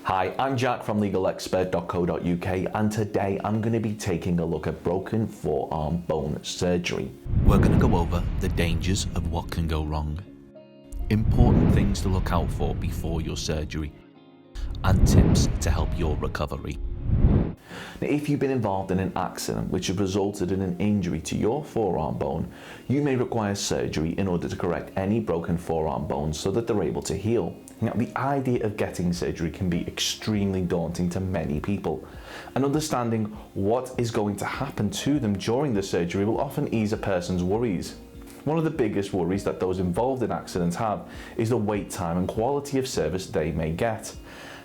Hi, I'm Jack from legalexpert.co.uk and today I'm going to be taking a look at broken forearm bone surgery. We're going to go over the dangers of what can go wrong, important things to look out for before your surgery, and tips to help your recovery. Now, if you've been involved in an accident which has resulted in an injury to your forearm bone, you may require surgery in order to correct any broken forearm bones so that they're able to heal. Now, the idea of getting surgery can be extremely daunting to many people, and understanding what is going to happen to them during the surgery will often ease a person's worries. One of the biggest worries that those involved in accidents have is the wait time and quality of service they may get.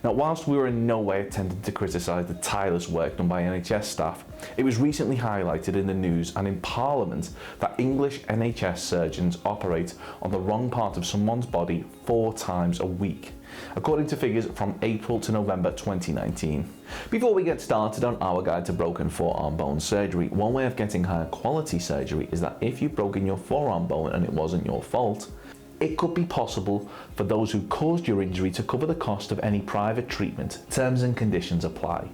Now, whilst we were in no way attempting to criticise the tireless work done by NHS staff, it was recently highlighted in the news and in Parliament that English NHS surgeons operate on the wrong part of someone's body 4 times a week, according to figures from April to November 2019. Before we get started on our guide to broken forearm bone surgery, one way of getting higher quality surgery is that if you've broken your forearm bone and it wasn't your fault, it could be possible for those who caused your injury to cover the cost of any private treatment. Terms and conditions apply.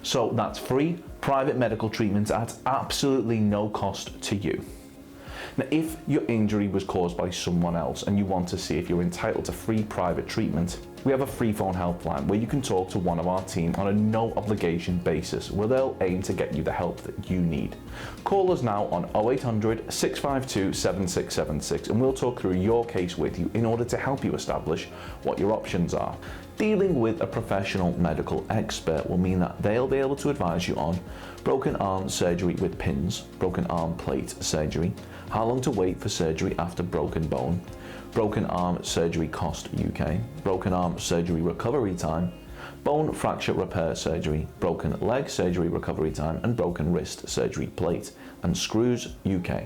So that's free private medical treatment at absolutely no cost to you. Now, if your injury was caused by someone else and you want to see if you're entitled to free private treatment, we have a freephone helpline where you can talk to one of our team on a no obligation basis where they'll aim to get you the help that you need. Call us now on 0800 652 7676 and we'll talk through your case with you in order to help you establish what your options are. Dealing with a professional medical expert will mean that they'll be able to advise you on broken arm surgery with pins, broken arm plate surgery, how long to wait for surgery after broken bone, broken arm surgery cost UK, broken arm surgery recovery time, bone fracture repair surgery, broken leg surgery recovery time, and broken wrist surgery plate and screws UK.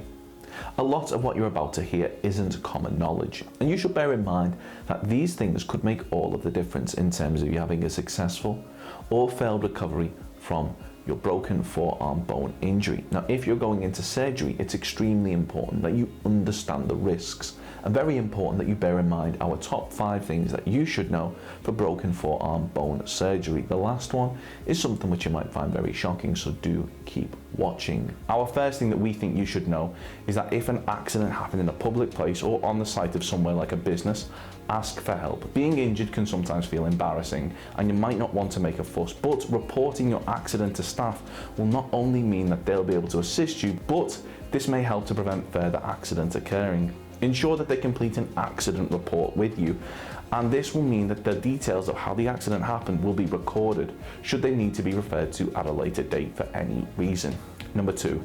A lot of what you're about to hear isn't common knowledge, and you should bear in mind that these things could make all of the difference in terms of you having a successful or failed recovery from your broken forearm bone injury. Now, if you're going into surgery, it's extremely important that you understand the risks, and very important that you bear in mind our top 5 things that you should know for broken forearm bone surgery. The last one is something which you might find very shocking, so do keep watching. Our first thing that we think you should know is that if an accident happened in a public place or on the site of somewhere like a business, ask for help. Being injured can sometimes feel embarrassing and you might not want to make a fuss, but reporting your accident to staff will not only mean that they'll be able to assist you, but this may help to prevent further accidents occurring. Ensure that they complete an accident report with you, and this will mean that the details of how the accident happened will be recorded should they need to be referred to at a later date for any reason. Number 2.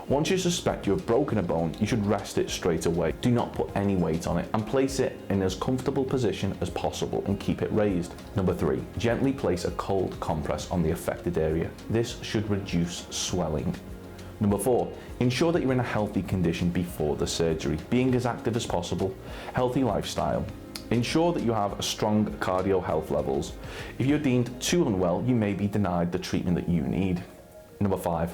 Once you suspect you have broken a bone, you should rest it straight away. Do not put any weight on it and place it in as comfortable position as possible and keep it raised. Number 3. Gently place a cold compress on the affected area. This should reduce swelling. Number 4, ensure that you're in a healthy condition before the surgery, being as active as possible, healthy lifestyle. Ensure that you have strong cardio health levels. If you're deemed too unwell, you may be denied the treatment that you need. Number 5,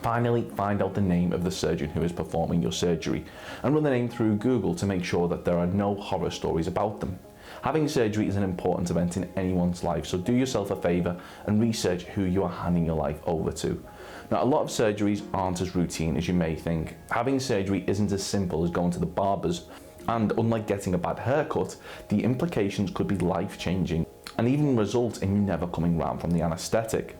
finally find out the name of the surgeon who is performing your surgery and run the name through Google to make sure that there are no horror stories about them. Having surgery is an important event in anyone's life, so do yourself a favour and research who you are handing your life over to. Now, a lot of surgeries aren't as routine as you may think. Having surgery isn't as simple as going to the barber's, and unlike getting a bad haircut, the implications could be life-changing and even result in you never coming round from the anaesthetic.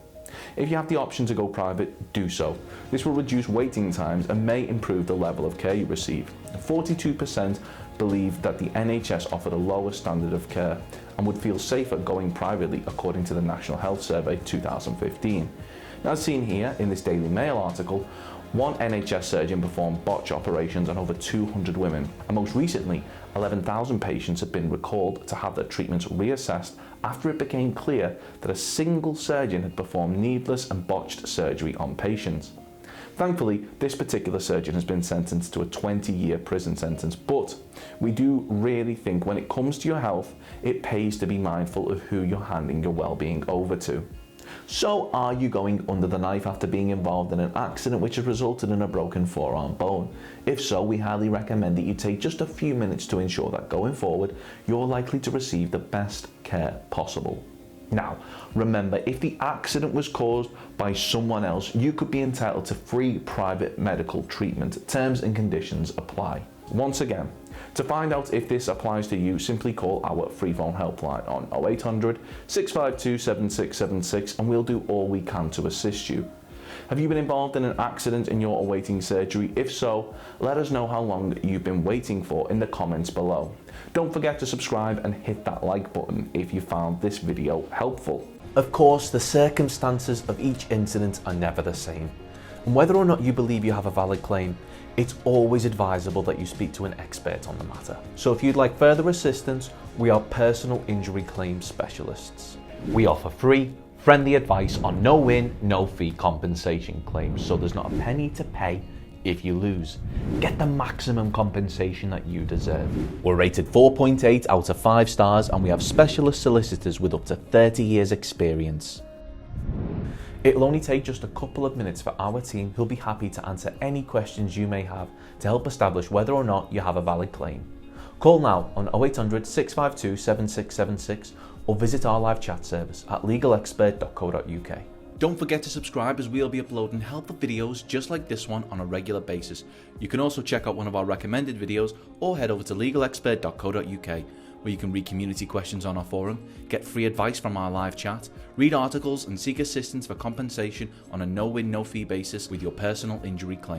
If you have the option to go private, do so. This will reduce waiting times and may improve the level of care you receive. 42% believe that the NHS offered a lower standard of care and would feel safer going privately, according to the National Health Survey 2015. Now, as seen here in this Daily Mail article, one NHS surgeon performed botch operations on over 200 women, and most recently 11,000 patients have been recalled to have their treatments reassessed after it became clear that a single surgeon had performed needless and botched surgery on patients. Thankfully, this particular surgeon has been sentenced to a 20-year prison sentence, but we do really think when it comes to your health, it pays to be mindful of who you're handing your well-being over to. So, are you going under the knife after being involved in an accident which has resulted in a broken forearm bone? If so, we highly recommend that you take just a few minutes to ensure that going forward, you're likely to receive the best care possible. Now, remember, if the accident was caused by someone else, you could be entitled to free private medical treatment. Terms and conditions apply. Once again, to find out if this applies to you, simply call our free phone helpline on 0800 652 7676 and we'll do all we can to assist you. Have you been involved in an accident and you're awaiting surgery? If so, let us know how long you've been waiting for in the comments below. Don't forget to subscribe and hit that like button if you found this video helpful. Of course, the circumstances of each incident are never the same. And whether or not you believe you have a valid claim, it's always advisable that you speak to an expert on the matter. So if you'd like further assistance, we are personal injury claim specialists. We offer free, friendly advice on no win, no fee compensation claims, so there's not a penny to pay if you lose. Get the maximum compensation that you deserve. We're rated 4.8 out of 5 stars and we have specialist solicitors with up to 30 years experience. It'll only take just a couple of minutes for our team who'll be happy to answer any questions you may have to help establish whether or not you have a valid claim. Call now on 0800 652 7676 or visit our live chat service at legalexpert.co.uk. Don't forget to subscribe as we'll be uploading helpful videos just like this one on a regular basis. You can also check out one of our recommended videos or head over to legalexpert.co.uk where you can read community questions on our forum, get free advice from our live chat, read articles and seek assistance for compensation on a no-win, no-fee basis with your personal injury claim.